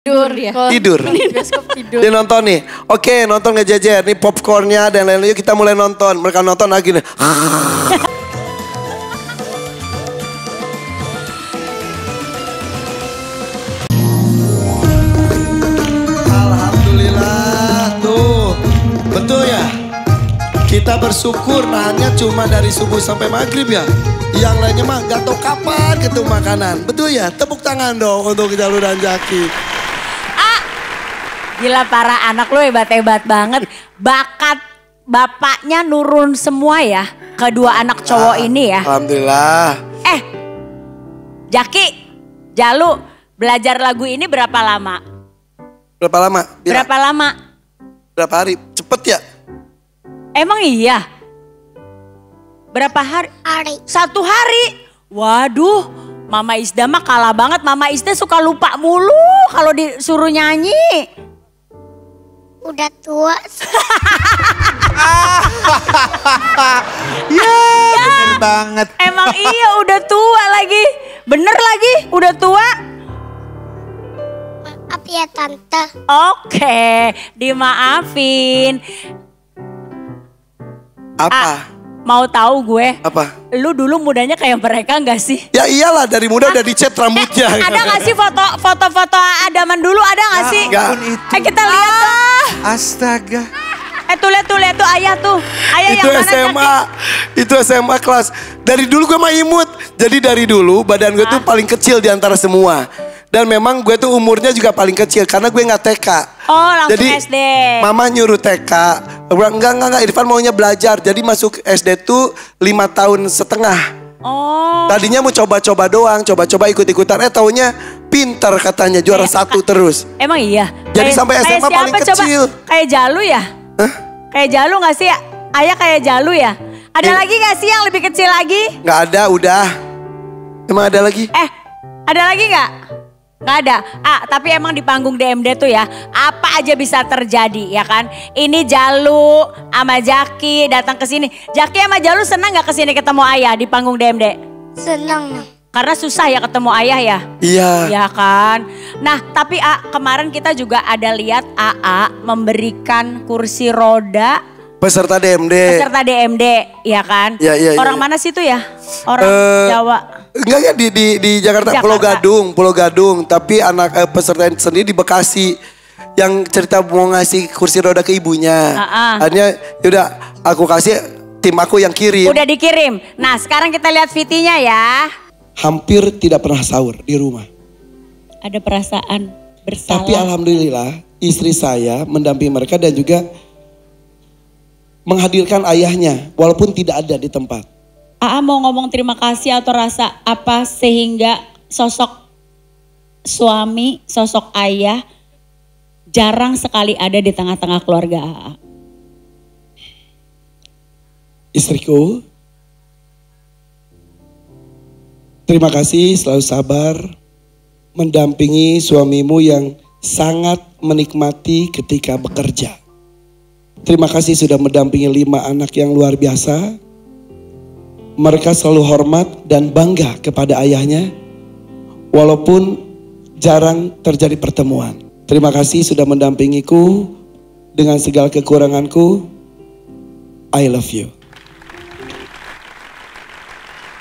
Tidur ya. Tidur. Bioskop tidur. Dia nonton nih. Oke, nonton ngejejer. Nih popcornnya dan lain-lain. Yuk kita mulai nonton. Mereka nonton lagi nih. Alhamdulillah tuh. Betul ya? Kita bersyukur nahannya cuma dari subuh sampai maghrib ya. Yang lainnya mah gak tau kapan ketemu makanan. Betul ya? Tepuk tangan dong untuk Jalu dan Jaki. Gila para anak lu hebat-hebat banget. Bakat bapaknya nurun semua ya. Kedua anak cowok ini ya. Alhamdulillah. Jaki, Jalu belajar lagu ini berapa lama? Berapa lama? Berapa lama? Berapa hari? Cepet ya? Emang iya? Berapa hari? Hari. 1 hari? Waduh, Mama Isda mah kalah banget. Mama Isda suka lupa mulu kalau disuruh nyanyi. Udah tua. Ya, bener banget. Emang iya udah tua lagi. Bener lagi udah tua. Maaf ya tante. Oke, dimaafin. Apa? Mau tahu gue? Apa? Lu dulu mudanya kayak mereka gak sih? Ya iyalah dari muda udah dicat rambutnya. Ada gak sih foto-foto Adaman dulu ada gak sih? Enggak. Kita lihat dong. Astaga. Lihat tuh ayah tuh. Ayah Itu yang mana SMA. Itu SMA kelas. Dari dulu gue mah imut. Jadi dari dulu badan gue tuh paling kecil di antara semua. Dan memang gue tuh umurnya juga paling kecil karena gue gak TK. Oh langsung Jadi, SD. Mama nyuruh TK. Enggak, Irfan maunya belajar. Jadi masuk SD tuh 5 tahun setengah. Oh. Tadinya mau coba-coba doang, coba-coba ikut-ikutan. Taunya pinter katanya, juara 1 terus. Emang iya? Jadi sampai SMA siapa paling coba? kecil. Kayak Jalu ya? Hah? Kayak Jalu gak sih? Ayah kayak Jalu ya? Ada lagi gak sih yang lebih kecil lagi? Nggak ada, udah. Emang ada lagi? Ada lagi gak? Gak ada. Tapi emang di panggung DMD tuh ya, apa aja bisa terjadi ya kan? Ini Jalu sama Jaki datang ke sini. Jaki sama Jalu senang gak kesini ketemu ayah di panggung DMD? Senang. Karena susah ya ketemu ayah ya? Iya. Ya kan? Nah tapi kemarin kita juga ada lihat AA memberikan kursi roda Peserta DMD. peserta DMD ya kan? Iya. Orang mana sih itu ya? Orang Jawa. Enggak ya di Jakarta, Pulau Gadung. Tapi anak peserta sendiri di Bekasi. Yang cerita mau ngasih kursi roda ke ibunya. Akhirnya yaudah aku kasih, tim aku yang kirim. Udah dikirim. Nah sekarang kita lihat VT-nya ya. Hampir tidak pernah sahur di rumah. Ada perasaan bersalah. Tapi alhamdulillah istri saya mendampingi mereka dan juga menghadirkan ayahnya walaupun tidak ada di tempat. AA mau ngomong terima kasih atau rasa apa sehingga sosok suami, sosok ayah jarang sekali ada di tengah-tengah keluarga AA. Istriku, terima kasih selalu sabar mendampingi suamimu yang sangat menikmati ketika bekerja. Terima kasih sudah mendampingi 5 anak yang luar biasa. Mereka selalu hormat dan bangga kepada ayahnya walaupun jarang terjadi pertemuan. Terima kasih sudah mendampingiku dengan segala kekuranganku. I love you.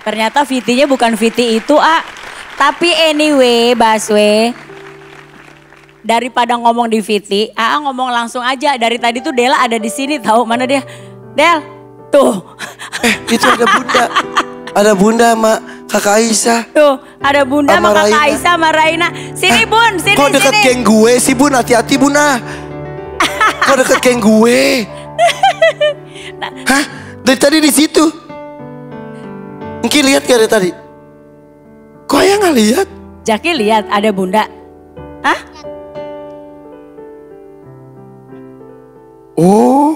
Ternyata VT-nya bukan VT itu tapi anyway Baswe. Daripada ngomong di VT, ngomong langsung aja. Dari tadi tuh Dela ada di sini tahu mana dia? Del, tuh. Itu ada bunda. Ada bunda sama kakak Aisyah. Tuh, ada bunda sama kakak Raina. Aisyah sama Raina. Sini bun, sini. Kok deket sini. geng gue sih bun, hati-hati bun Kok deket geng gue? Hah? Dari tadi di situ? Mungkin lihat gak dari tadi? Kok ayah gak lihat? Jaki lihat ada bunda. Hah? Oh,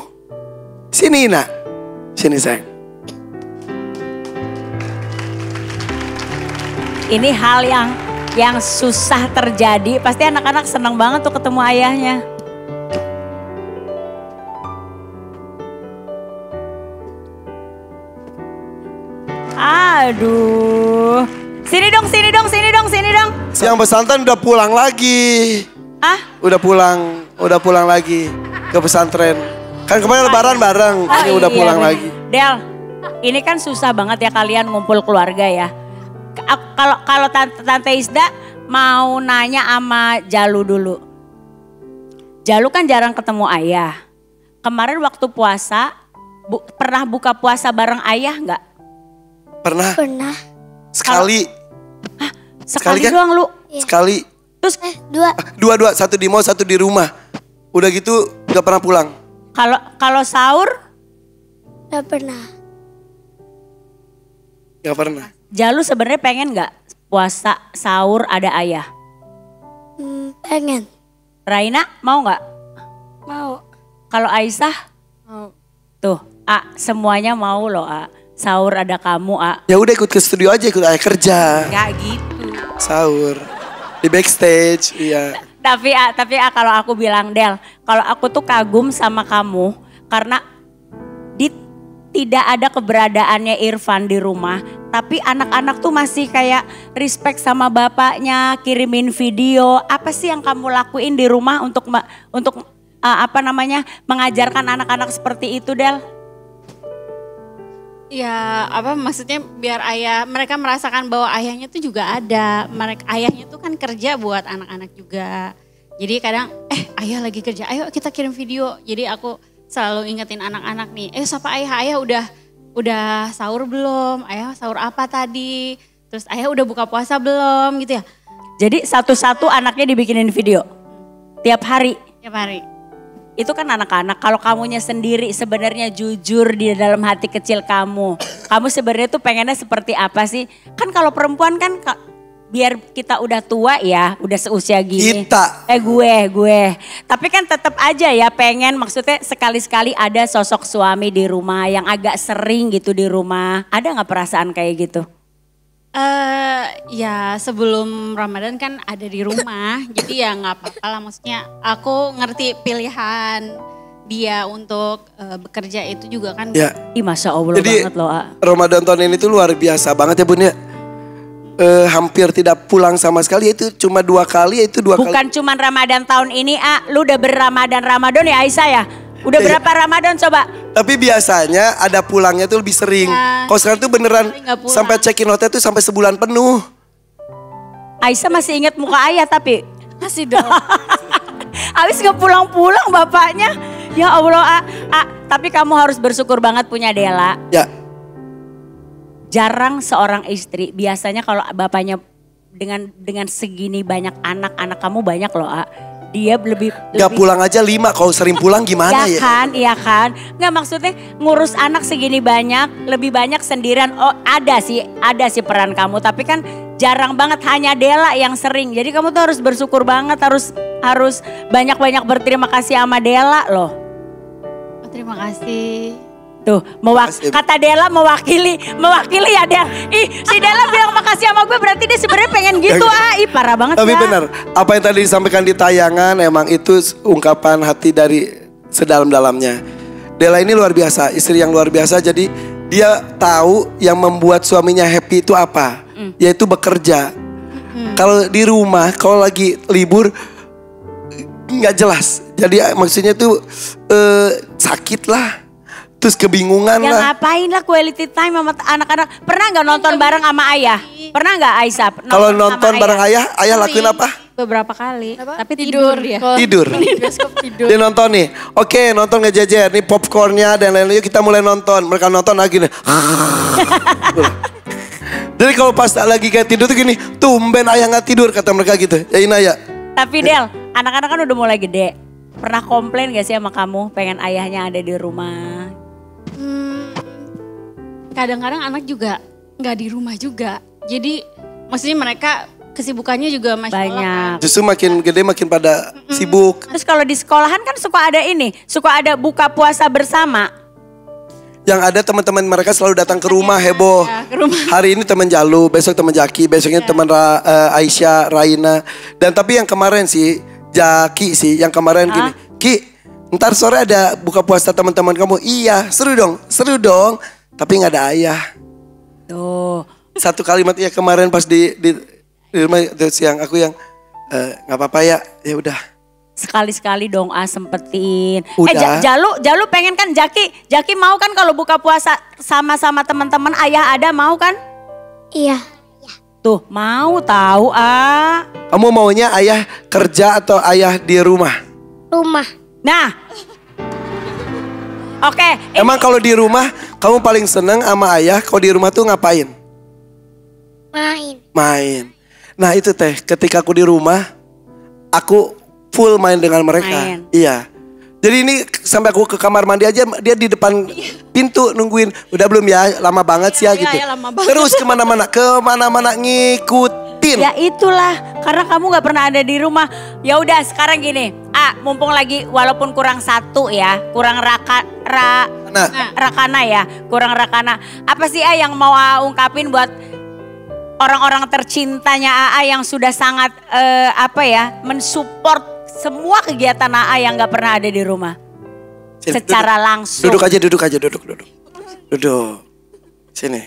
sini nak, sini sayang. Ini hal yang susah terjadi. Pasti anak-anak senang banget tuh ketemu ayahnya. Aduh. Sini dong. Siang pesantren udah pulang lagi. Ah? Udah pulang lagi ke pesantren. Kan kemarin lebaran bareng, ini udah iya, pulang bener. lagi. Del, ini kan susah banget ya kalian ngumpul keluarga ya. Kalau Tante Isda mau nanya sama Jalu dulu. Jalu kan jarang ketemu ayah. Kemarin waktu puasa, pernah buka puasa bareng ayah nggak? Pernah Pernah. sekali. Sekali kan? doang lu. Sekali. Terus Dua. Dua, satu di mall, satu di rumah. Udah gitu gak pernah pulang. kalau sahur, Gak pernah. Gak pernah. Jalu sebenarnya pengen nggak puasa sahur ada ayah? Pengen. Raina mau nggak? Mau. Kalau Aisyah? Mau. Tuh, semuanya mau loh, sahur ada kamu, Ya udah ikut ke studio aja, ikut ayah kerja. Gak gitu. Sahur. Di backstage, iya. Tapi kalau aku bilang Del, kalau aku tuh kagum sama kamu karena tidak ada keberadaannya Irfan di rumah, tapi anak-anak tuh masih kayak respect sama bapaknya, kirimin video. Apa sih yang kamu lakuin di rumah untuk mengajarkan anak-anak seperti itu, Del? Ya maksudnya biar mereka merasakan bahwa ayahnya tuh juga ada. Ayahnya tuh kan kerja buat anak-anak juga. Jadi kadang ayah lagi kerja, ayo kita kirim video. Jadi aku selalu ingetin anak-anak nih, sapa ayah udah sahur belum? Ayah sahur apa tadi? Terus ayah udah buka puasa belum gitu ya. Jadi satu-satu anaknya dibikinin video tiap hari. Tiap hari. Itu kan anak-anak, kalau kamunya sendiri sebenarnya jujur di dalam hati kecil kamu. Kamu sebenarnya tuh pengennya seperti apa sih? Kan kalau perempuan kan biar kita udah tua ya, udah seusia gini. Kita. Gue. Tapi kan tetap aja ya pengen, maksudnya sekali-sekali ada sosok suami di rumah yang agak sering gitu di rumah. Ada gak perasaan kayak gitu? Ya sebelum Ramadan kan ada di rumah, jadi ya nggak apa-apa lah. Maksudnya aku ngerti pilihan dia untuk bekerja itu juga kan. Ya. Ih Masya Allah Jadi, banget loh. Ramadan tahun ini tuh luar biasa banget ya Bun ya. Hampir tidak pulang sama sekali, itu cuma 2 kali, itu 2 kali. Bukan cuman Ramadan tahun ini, lu udah Ramadan ya Aisyah ya? Udah berapa Ramadan coba? Tapi biasanya ada pulangnya tuh lebih sering. Ya. Kalau sekarang tuh beneran Nggak pulang. sampai check-in hotel tuh sampai sebulan penuh. Aisyah masih ingat muka ayah tapi Masih dong. Abis gak pulang-pulang bapaknya. Ya Allah, tapi kamu harus bersyukur banget punya Dela. Ya, Jarang seorang istri, biasanya kalau bapaknya dengan segini banyak anak kamu banyak loh, dia lebih gak pulang aja 5, kalau sering pulang gimana ya? Iya kan. Nggak maksudnya ngurus anak segini banyak, lebih banyak sendirian. Oh ada sih peran kamu. Tapi kan jarang banget, hanya Dela yang sering. Jadi kamu tuh harus bersyukur banget, harus banyak-banyak berterima kasih sama Dela loh. Terima kasih. Tuh, kata Dela mewakili ya Del. Ih, si Dela bilang makasih sama gue, berarti dia sebenarnya pengen gitu. Ih, parah banget. Tapi ya. benar, apa yang tadi disampaikan di tayangan emang itu ungkapan hati dari sedalam-dalamnya. Dela ini luar biasa, istri yang luar biasa. Jadi dia tahu yang membuat suaminya happy itu apa, yaitu bekerja. Kalau di rumah, kalau lagi libur nggak jelas. Jadi maksudnya tuh sakit lah. Terus kebingungan Ya lah. ngapain lah quality time sama anak-anak. Pernah gak nonton bareng sama ayah? Pernah gak Aisyah? Kalau nonton bareng ayah lakuin apa? Beberapa kali. Tapi Tidur. tidur dia. Tidur. Bioskop tidur. Dia nonton nih. Oke, nonton ngejejer. Nih popcornnya dan lain-lain. Yuk kita mulai nonton. Mereka nonton lagi nih. Jadi kalau pas lagi kayak tidur tuh gini. Tumben ayah gak tidur kata mereka gitu. Ya Inaya. Tapi Del, anak-anak kan udah mulai gede. Pernah komplain gak sih sama kamu pengen ayahnya ada di rumah? Kadang-kadang anak juga nggak di rumah juga. Jadi maksudnya mereka kesibukannya juga Masya Allah. Banyak. Justru makin gede makin pada sibuk. Terus kalau di sekolahan kan suka ada buka puasa bersama. Yang ada teman-teman mereka selalu datang ke rumah heboh. Ya, ke rumah. Hari ini teman Jalu, besok teman Jaki, besoknya teman Aisyah, Raina. Dan tapi yang kemarin sih, Jaki sih, yang kemarin gini. Ki, ntar sore ada buka puasa teman-teman kamu. Iya, seru dong. Tapi nggak ada ayah. Tuh. Satu kalimat ya kemarin pas di rumah, terus yang aku yang nggak apa-apa ya udah. Sekali-sekali dong sempetin. Udah. Jalu pengen kan Jaki mau kan kalau buka puasa sama-sama teman-teman ayah ada mau kan? Iya. Tuh mau tahu Kamu maunya ayah kerja atau ayah di rumah? Rumah. Nah. Oke. Emang kalau di rumah kamu paling seneng sama ayah, kalau di rumah tuh ngapain? Main. Nah itu teh, ketika aku di rumah, aku full main dengan mereka. Main. Iya. Jadi ini sampai aku ke kamar mandi aja, dia di depan pintu nungguin. Udah belum ya? Lama banget sih ya gitu. Iya, lama banget. Terus kemana-mana ngikutin. Ya itulah, karena kamu gak pernah ada di rumah. Ya udah sekarang gini, mumpung lagi walaupun kurang satu ya, kurang rakana ya, kurang rakana. Apa sih yang mau ungkapin buat orang-orang tercintanya yang sudah sangat mensupport semua kegiatan yang gak pernah ada di rumah. Sini, Secara langsung. Duduk aja, duduk. Duduk. Sini.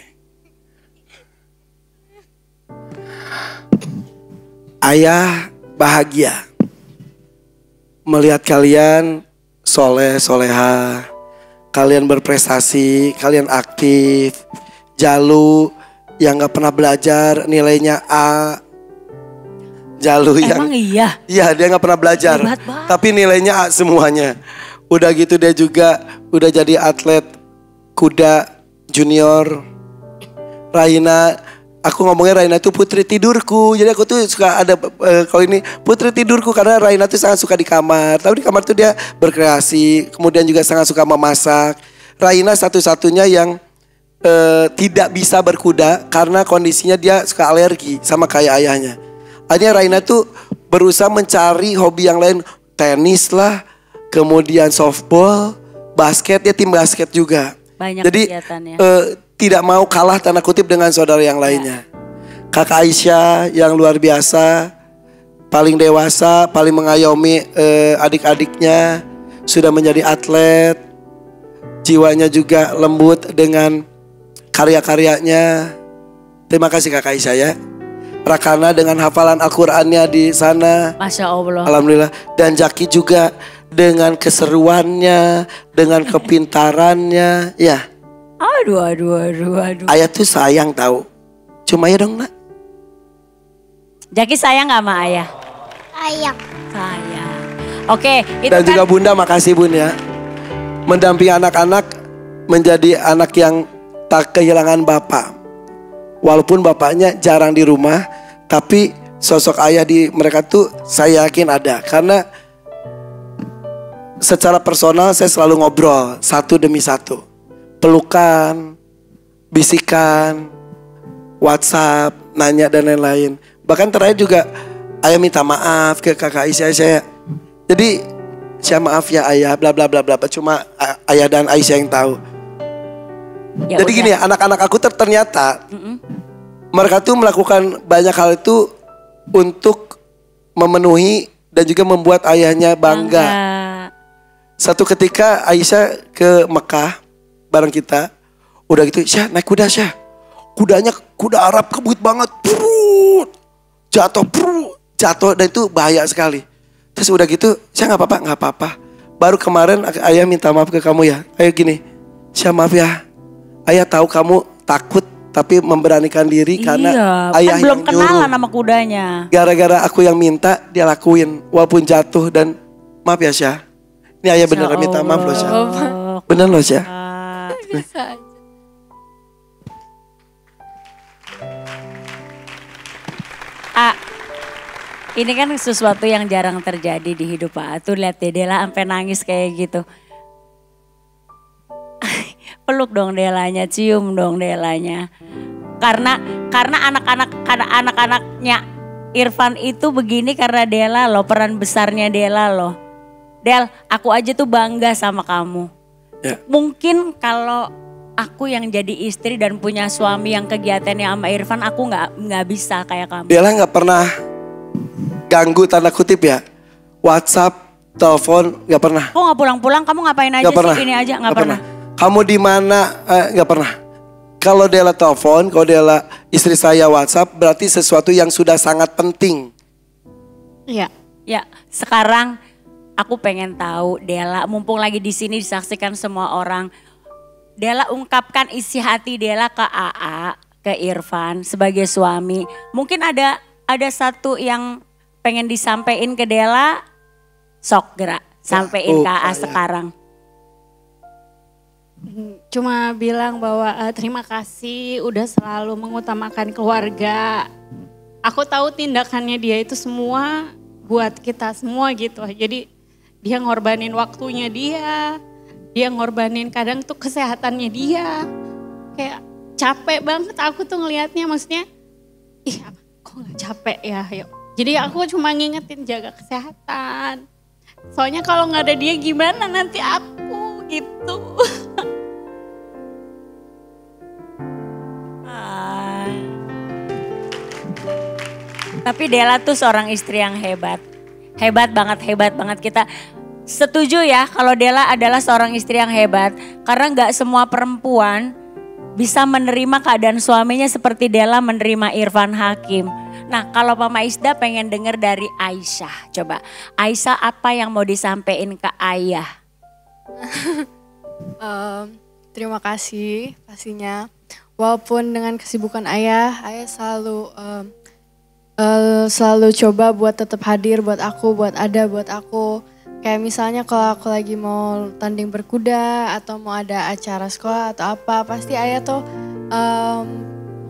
Ayah bahagia melihat kalian soleha, kalian berprestasi, kalian aktif. Jalu yang gak pernah belajar nilainya A. Jalu Emang iya? Iya, dia gak pernah belajar, Hebat banget. tapi nilainya A semuanya. Udah gitu dia juga udah jadi atlet kuda junior. Raina, aku ngomongnya Raina itu putri tidurku. Jadi aku tuh suka ada kalau ini putri tidurku karena Raina tuh sangat suka di kamar. Tapi di kamar tuh dia berkreasi, kemudian juga sangat suka memasak. Raina satu-satunya yang tidak bisa berkuda karena kondisinya dia suka alergi sama kayak ayahnya. Akhirnya Raina tuh berusaha mencari hobi yang lain, tenis lah, kemudian softball, basket, dia tim basket juga. Banyak Jadi kegiatannya. tidak mau kalah tanda kutip dengan saudara yang lainnya. Kakak Aisyah yang luar biasa, paling dewasa, paling mengayomi adik-adiknya, sudah menjadi atlet, jiwanya juga lembut dengan karya-karyanya. Terima kasih Kakak Aisyah ya. Rakana dengan hafalan Al-Qur'annya di sana. Masya Allah. Alhamdulillah. Dan Jaki juga dengan keseruannya, dengan kepintarannya. Ya. Aduh. Ayah tuh sayang tahu. Cuma ya dong nak. Jaki sayang gak sama ayah? Sayang. Sayang. Oke, itu Dan kan juga Bunda, makasih Bun ya. Mendampingi anak-anak menjadi anak yang tak kehilangan bapak. Walaupun bapaknya jarang di rumah, tapi sosok ayah di mereka tuh saya yakin ada. Karena secara personal saya selalu ngobrol satu demi satu. Pelukan, bisikan, WhatsApp, nanya dan lain-lain. Bahkan terakhir juga ayah minta maaf ke kakak Aisyah. Jadi saya maaf ya ayah, bla bla bla bla. Cuma ayah dan Aisyah yang tahu. ya Jadi udah. gini ya, anak-anak aku ternyata mereka tuh melakukan banyak hal itu untuk memenuhi dan juga membuat ayahnya bangga. Satu ketika Aisyah ke Mekah bareng kita, udah gitu, Syah naik kuda Syah. Kudanya kuda Arab kebut banget, jatuh dan itu bahaya sekali. Terus udah gitu, Syah nggak apa-apa. Baru kemarin ayah minta maaf ke kamu ya. Ayo gini, Syah maaf ya. Ayah tahu kamu takut tapi memberanikan diri karena ayah kan belum yang nyuruh. kenalan sama kudanya. Gara-gara aku yang minta dia lakuin walaupun jatuh dan maaf ya Syah. Ini ayah beneran minta maaf loh Syah. Bener loh Syah. Bisa aja. Ini kan sesuatu yang jarang terjadi di hidup Pak. Tuh lihat deh Dela sampai nangis kayak gitu. Peluk dong Delanya, cium dong Delanya. Karena anak-anaknya Irfan itu begini karena Dela loh, peran besarnya Dela loh. Del, aku aja tuh bangga sama kamu. Ya. Mungkin kalau aku yang jadi istri dan punya suami yang kegiatannya sama Irfan, aku nggak bisa kayak kamu. Dela nggak pernah ganggu tanda kutip ya. WhatsApp, telepon nggak pernah. Kok nggak pulang-pulang? Kamu ngapain aja Nggak pernah. sih? Ini aja nggak pernah. Kamu di mana? Nggak pernah. Kalau Dela telepon, kalau Dela istri saya WhatsApp, berarti sesuatu yang sudah sangat penting. Iya. Ya, sekarang aku pengen tahu Dela, mumpung lagi di sini disaksikan semua orang. Dela ungkapkan isi hati Dela ke AA, ke Irfan sebagai suami. Mungkin ada satu yang pengen disampaikan ke Dela, sok gerak sampein ke AA sekarang. Cuma bilang bahwa terima kasih udah selalu mengutamakan keluarga. Aku tahu tindakannya dia itu semua buat kita semua gitu. Jadi dia ngorbanin waktunya dia ngorbanin kadang tuh kesehatannya dia. Kayak capek banget aku tuh ngelihatnya, maksudnya ih kok gak capek ya, yuk. Jadi aku cuma ngingetin jaga kesehatan. Soalnya kalau gak ada dia gimana nanti aku gitu. Tapi Dela tuh seorang istri yang hebat. Hebat banget kita. Setuju ya kalau Dela adalah seorang istri yang hebat. Karena gak semua perempuan bisa menerima keadaan suaminya seperti Dela menerima Irfan Hakim. Nah kalau Mama Isda pengen denger dari Aisyah. Coba Aisyah apa yang mau disampaikan ke ayah? Terima kasih pastinya. Walaupun dengan kesibukan ayah selalu coba buat tetap hadir buat aku, buat aku. Kayak misalnya kalau aku lagi mau tanding berkuda atau mau ada acara sekolah atau apa, pasti ayah tuh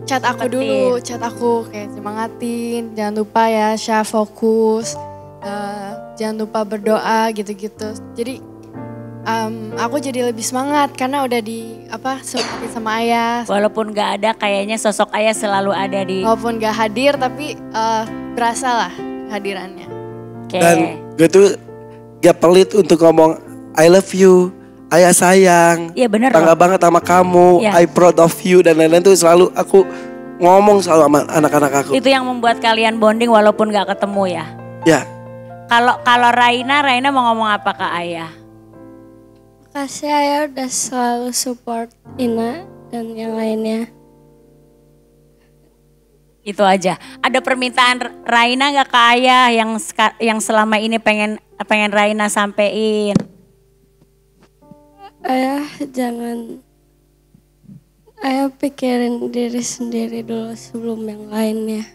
chat aku kayak semangatin, jangan lupa ya Syah fokus, jangan lupa berdoa gitu-gitu. Jadi aku jadi lebih semangat karena udah semangatin sama ayah. Walaupun gak ada, kayaknya sosok ayah selalu ada di... Walaupun gak hadir tapi berasa lah hadirannya. Okay. Dan gue tuh gak pelit untuk ngomong I love you, ayah sayang, iya bener bangga loh. banget sama kamu, Iya. I proud of you dan lain-lain tuh selalu aku ngomong selalu sama anak-anak aku. Itu yang membuat kalian bonding walaupun gak ketemu ya. Ya, Kalau Raina mau ngomong apa ke ayah? Makasih ayah udah selalu support Ina dan yang lainnya. Itu aja. Ada permintaan Raina gak ke ayah yang selama ini pengen Raina sampein? Ayah jangan, ayah pikirin diri sendiri dulu sebelum yang lainnya.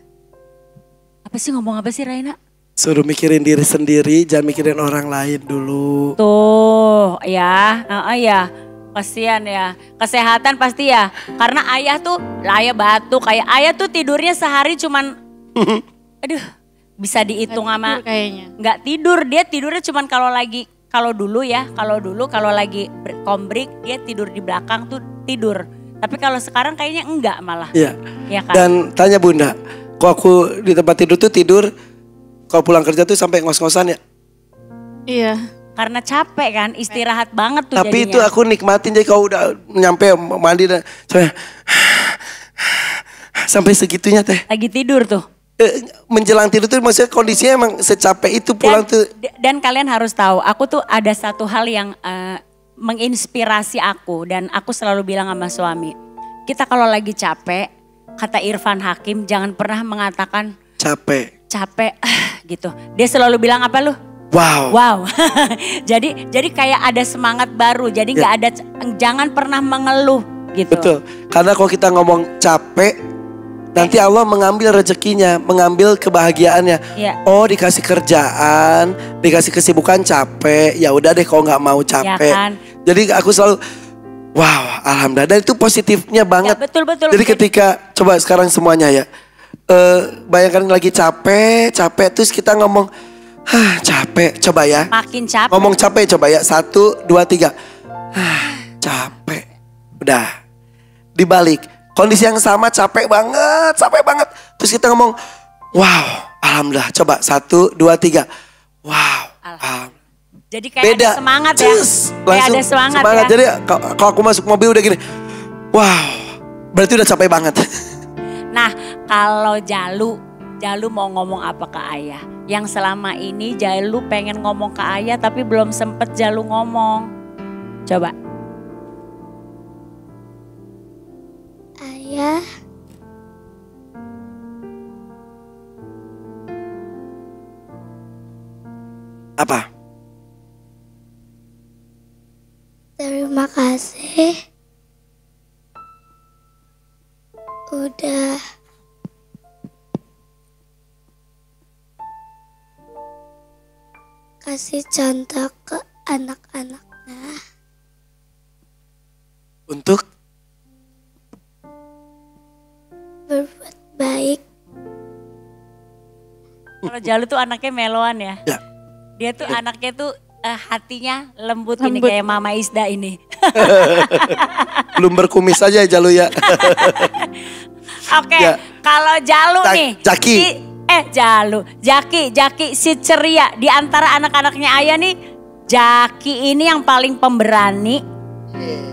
Apa sih ngomong apa sih Raina? suruh mikirin diri sendiri, jangan mikirin orang lain dulu. Tuh ya, ya. Kasian ya, kesehatan pasti ya. Karena ayah tuh, ayah batuk, kayak ayah tuh tidurnya sehari cuman, aduh bisa dihitung sama, kayaknya. nggak tidur, dia tidurnya cuman kalau dulu kalau lagi kombrik dia tidur di belakang tuh tidur. Tapi kalau sekarang kayaknya enggak malah. Iya. Ya kan? Dan tanya Bunda, kok aku di tempat tidur tuh tidur, kalau pulang kerja tuh sampai ngos-ngosan ya? Iya. Karena capek kan, istirahat banget tuh Tapi jadinya. itu aku nikmatin, jadi kalau udah nyampe mandi dan sampai segitunya teh. Lagi tidur tuh. Menjelang tidur tuh maksudnya kondisinya emang secapek itu pulang tuh. Dan kalian harus tahu, aku tuh ada satu hal yang menginspirasi aku dan aku selalu bilang sama suami. Kita kalau lagi capek, kata Irfan Hakim, jangan pernah mengatakan Capek. gitu. Dia selalu bilang apa lu? Wow. jadi kayak ada semangat baru. Jadi nggak ada, jangan pernah mengeluh gitu. Betul. Karena kalau kita ngomong capek, nanti Allah mengambil rezekinya, mengambil kebahagiaannya. Ya. Oh, dikasih kerjaan, dikasih kesibukan capek. Ya udah deh kalau nggak mau capek. Ya kan? Jadi aku selalu wow, alhamdulillah. Dan itu positifnya banget. Ya, betul. Jadi ketika coba sekarang semuanya ya. Bayangkan lagi capek terus kita ngomong capek, coba ya. Makin capek. Ngomong capek coba ya, 1, 2, 3. Capek. Udah. Dibalik. Kondisi yang sama capek banget. Terus kita ngomong, wow, alhamdulillah. Coba 1, 2, 3. Wow. Jadi kayak Beda. ada semangat ya. Cus, Kayak langsung ada semangat ya. Jadi kalau aku masuk mobil udah gini. Wow. Berarti udah capek banget. Nah, kalau Jalu mau ngomong apa ke ayah? Yang selama ini Jalu pengen ngomong ke ayah tapi belum sempet Jalu ngomong. Coba. Ayah, Apa? terima kasih udah kasih contoh ke anak-anaknya. Untuk Berbuat baik. Kalau Jalu tuh anaknya meloan ya. ya, Dia tuh anaknya tuh hatinya lembut ini kayak Mama Isda ini. belum berkumis aja Jalu ya. Oke, Ya. kalau Jalu nih. Jaki. Jaki si ceria di antara anak-anaknya Ayah nih. Jaki ini yang paling pemberani,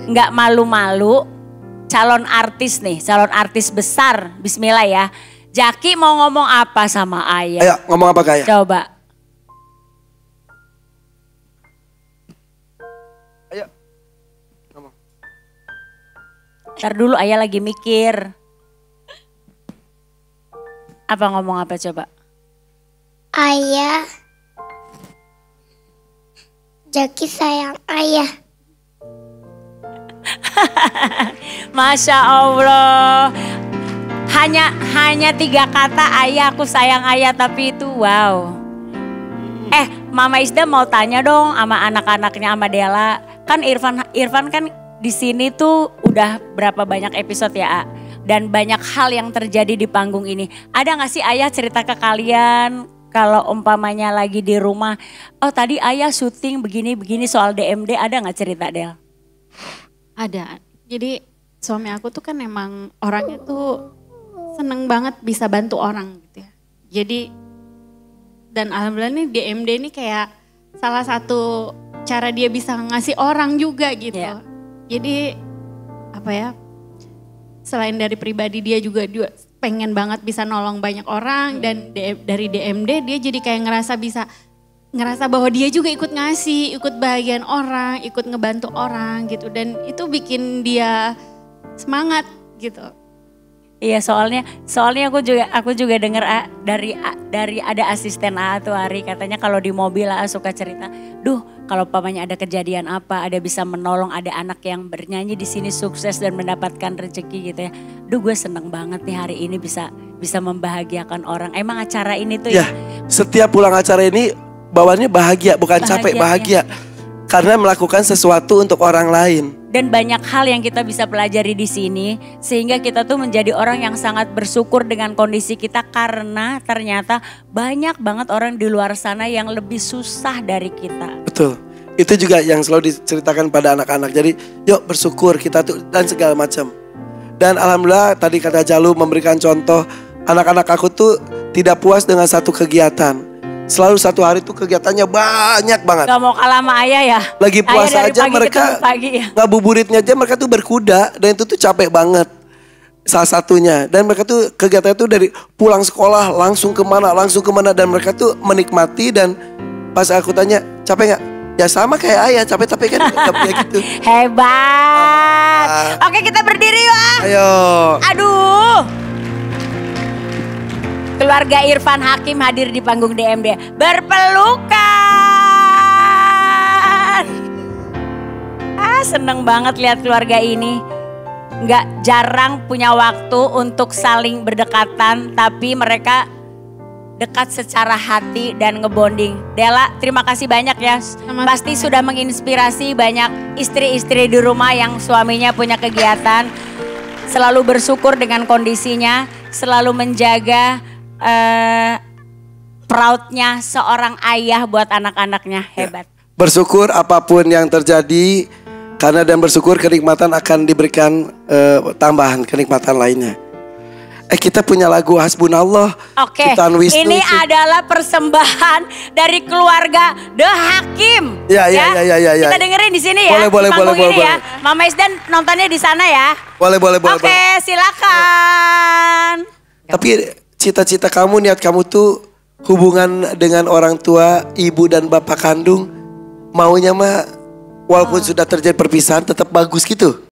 nggak malu-malu, calon artis nih, calon artis besar. Bismillah ya. Jaki mau ngomong apa sama Ayah? Ayo ngomong apa Kak? Coba. Ayo. Ngomong. Ntar dulu Ayah lagi mikir. Apa ngomong apa coba? Ayah, Jaki sayang ayah. Masya Allah. Hanya 3 kata, ayah aku sayang ayah, tapi itu wow. Mama Isda mau tanya dong sama anak-anaknya, sama Dela. Kan Irfan kan di sini tuh udah berapa banyak episode ya, A? Dan banyak hal yang terjadi di panggung ini. Ada gak sih ayah cerita ke kalian kalau umpamanya lagi di rumah, oh tadi ayah syuting begini-begini soal DMD, ada gak cerita Del? Ada. Jadi suami aku tuh kan emang orangnya tuh seneng banget bisa bantu orang gitu ya. Jadi dan alhamdulillah nih DMD ini kayak salah satu cara dia bisa ngasih orang juga gitu. Yeah. Jadi apa ya, selain dari pribadi dia juga pengen banget bisa nolong banyak orang, dan dari DMD dia jadi kayak ngerasa bahwa dia juga ikut ngasih, ikut bahagian orang, ikut ngebantu orang gitu, dan itu bikin dia semangat gitu. Iya, soalnya aku juga dengar dari ada asisten A tuh Ari, katanya kalau di mobil A suka cerita, duh kalau pamannya ada kejadian apa, ada bisa menolong, ada anak yang bernyanyi di sini sukses dan mendapatkan rezeki gitu ya. Duh gue seneng banget nih hari ini bisa membahagiakan orang. Emang acara ini tuh Ya, setiap pulang acara ini bawaannya bahagia, bukan capek, bahagia. Karena melakukan sesuatu untuk orang lain. Dan banyak hal yang kita bisa pelajari di sini, sehingga kita tuh menjadi orang yang sangat bersyukur dengan kondisi kita, karena ternyata banyak banget orang di luar sana yang lebih susah dari kita. Betul. Itu juga yang selalu diceritakan pada anak-anak. Jadi yuk bersyukur kita tuh dan segala macam. Dan alhamdulillah tadi kata Jalu memberikan contoh, anak-anak aku tuh tidak puas dengan satu kegiatan. Selalu satu hari tuh kegiatannya banyak banget. Gak mau kalah sama ayah ya. Lagi puasa Ayah dari aja pagi mereka ketemu pagi ya. ngabuburitnya aja mereka tuh berkuda, dan itu tuh capek banget. Salah satunya, dan mereka tuh kegiatannya tuh dari pulang sekolah langsung kemana dan mereka tuh menikmati. Dan pas aku tanya capek nggak? Ya sama kayak ayah, capek tapi kan nggak punya gitu. Hebat. Oke, kita berdiri yuk. Ayo. Aduh. Keluarga Irfan Hakim hadir di panggung DMD. Berpelukan. Seneng banget lihat keluarga ini. Nggak jarang punya waktu untuk saling berdekatan, tapi mereka dekat secara hati dan ngebonding. Dela, terima kasih banyak ya. Pasti sudah menginspirasi banyak istri-istri di rumah yang suaminya punya kegiatan. Selalu bersyukur dengan kondisinya, selalu menjaga proudnya seorang ayah buat anak-anaknya. Hebat. Bersyukur apapun yang terjadi, karena dan bersyukur kenikmatan akan diberikan tambahan kenikmatan lainnya. Kita punya lagu Hasbunallah. Oke, ini adalah persembahan dari keluarga The Hakim. Ya. Kita dengerin di sini ya. Boleh. Ya. Mama Isdan nontonnya di sana ya. Boleh. Oke, silakan. Tapi cita-cita kamu, niat kamu tuh hubungan dengan orang tua, ibu dan bapak kandung, maunya mah walaupun sudah terjadi perpisahan tetap bagus gitu.